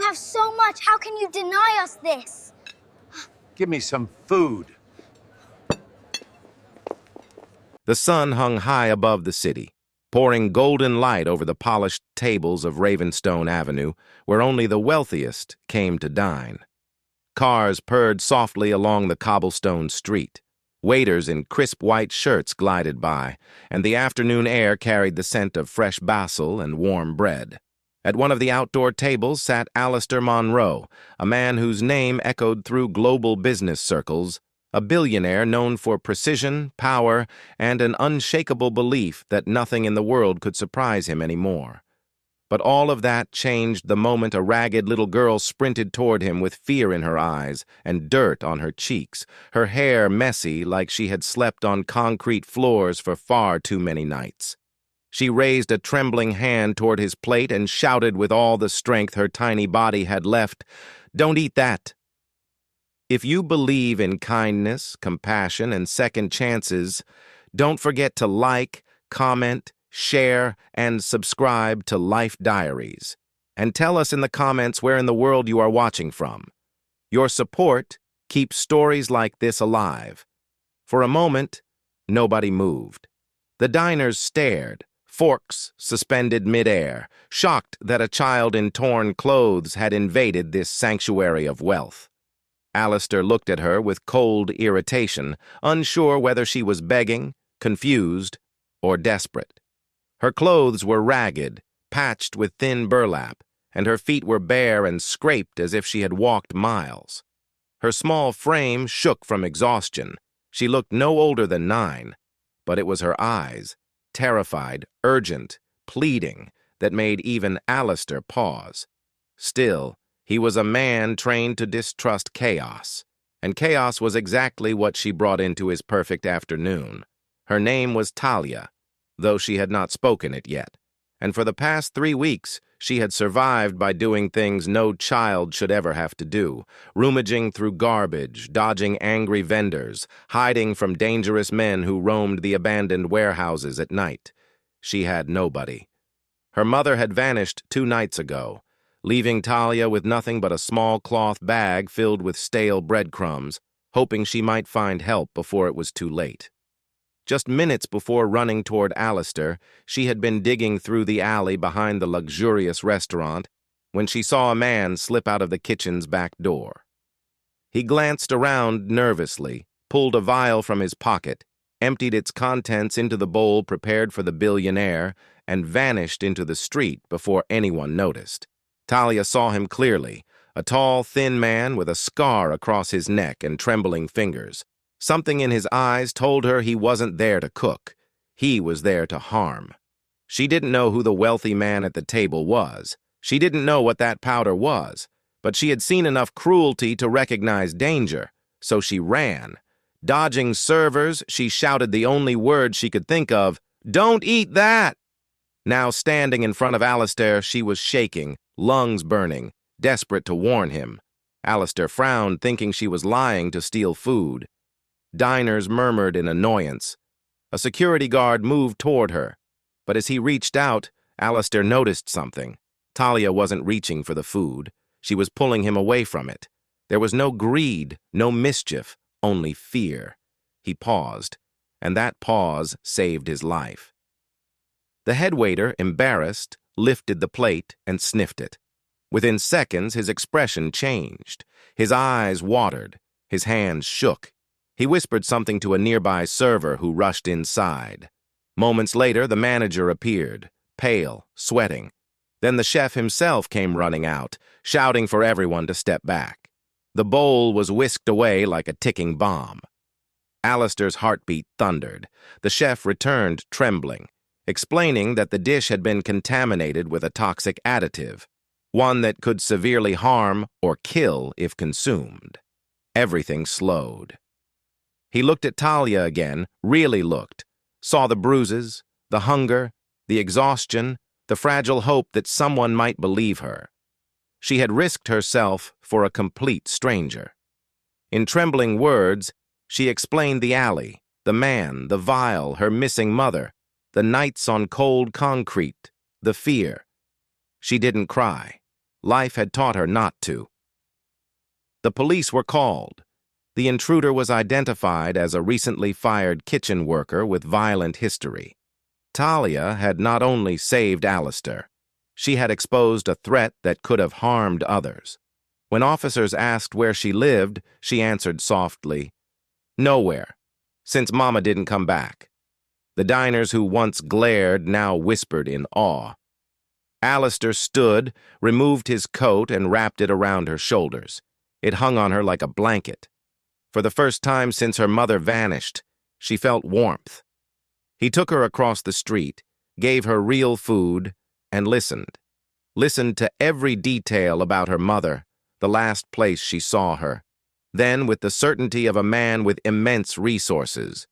have so much. How can you deny us this? Give me some food. The sun hung high above the city, pouring golden light over the polished tables of Ravenstone Avenue, where only the wealthiest came to dine. Cars purred softly along the cobblestone street. Waiters in crisp white shirts glided by, and the afternoon air carried the scent of fresh basil and warm bread. At one of the outdoor tables sat Alistair Monroe, a man whose name echoed through global business circles, a billionaire known for precision, power, and an unshakable belief that nothing in the world could surprise him anymore. But all of that changed the moment a ragged little girl sprinted toward him with fear in her eyes and dirt on her cheeks, her hair messy like she had slept on concrete floors for far too many nights. She raised a trembling hand toward his plate and shouted with all the strength her tiny body had left, "Don't eat that!" If you believe in kindness, compassion, and second chances, don't forget to like, comment, share, and subscribe to Life Diaries. And tell us in the comments where in the world you are watching from. Your support keeps stories like this alive. For a moment, nobody moved. The diners stared, forks suspended midair, shocked that a child in torn clothes had invaded this sanctuary of wealth. Alistair looked at her with cold irritation, unsure whether she was begging, confused, or desperate. Her clothes were ragged, patched with thin burlap, and her feet were bare and scraped as if she had walked miles. Her small frame shook from exhaustion. She looked no older than 9, but it was her eyes, terrified, urgent, pleading, that made even Alistair pause. Still, he was a man trained to distrust chaos, and chaos was exactly what she brought into his perfect afternoon. Her name was Talia, though she had not spoken it yet, and for the past 3 weeks she had survived by doing things no child should ever have to do, rummaging through garbage, dodging angry vendors, hiding from dangerous men who roamed the abandoned warehouses at night. She had nobody. Her mother had vanished 2 nights ago, leaving Talia with nothing but a small cloth bag filled with stale breadcrumbs, hoping she might find help before it was too late. Just minutes before running toward Alistair, she had been digging through the alley behind the luxurious restaurant when she saw a man slip out of the kitchen's back door. He glanced around nervously, pulled a vial from his pocket, emptied its contents into the bowl prepared for the billionaire, and vanished into the street before anyone noticed. Talia saw him clearly, a tall, thin man with a scar across his neck and trembling fingers. Something in his eyes told her he wasn't there to cook. He was there to harm. She didn't know who the wealthy man at the table was. She didn't know what that powder was, but she had seen enough cruelty to recognize danger, so she ran. Dodging servers, she shouted the only word she could think of, "Don't eat that!" Now standing in front of Alistair, she was shaking, lungs burning, desperate to warn him. Alistair frowned, thinking she was lying to steal food. Diners murmured in annoyance. A security guard moved toward her, but as he reached out, Alistair noticed something. Talia wasn't reaching for the food. She was pulling him away from it. There was no greed, no mischief, only fear. He paused, and that pause saved his life. The headwaiter, embarrassed, lifted the plate and sniffed it. Within seconds, his expression changed. His eyes watered. His hands shook. He whispered something to a nearby server who rushed inside. Moments later, the manager appeared, pale, sweating. Then the chef himself came running out, shouting for everyone to step back. The bowl was whisked away like a ticking bomb. Alistair's heartbeat thundered. The chef returned, trembling, explaining that the dish had been contaminated with a toxic additive, one that could severely harm or kill if consumed. Everything slowed. He looked at Talia again, really looked, saw the bruises, the hunger, the exhaustion, the fragile hope that someone might believe her. She had risked herself for a complete stranger. In trembling words, she explained the alley, the man, the vial, her missing mother, the nights on cold concrete, the fear. She didn't cry. Life had taught her not to. The police were called. The intruder was identified as a recently fired kitchen worker with violent history. Talia had not only saved Alistair, she had exposed a threat that could have harmed others. When officers asked where she lived, she answered softly, "Nowhere, since Mama didn't come back." The diners who once glared now whispered in awe. Alistair stood, removed his coat, and wrapped it around her shoulders. It hung on her like a blanket. For the first time since her mother vanished, she felt warmth. He took her across the street, gave her real food, and listened. Listened to every detail about her mother, the last place she saw her. Then, with the certainty of a man with immense resources,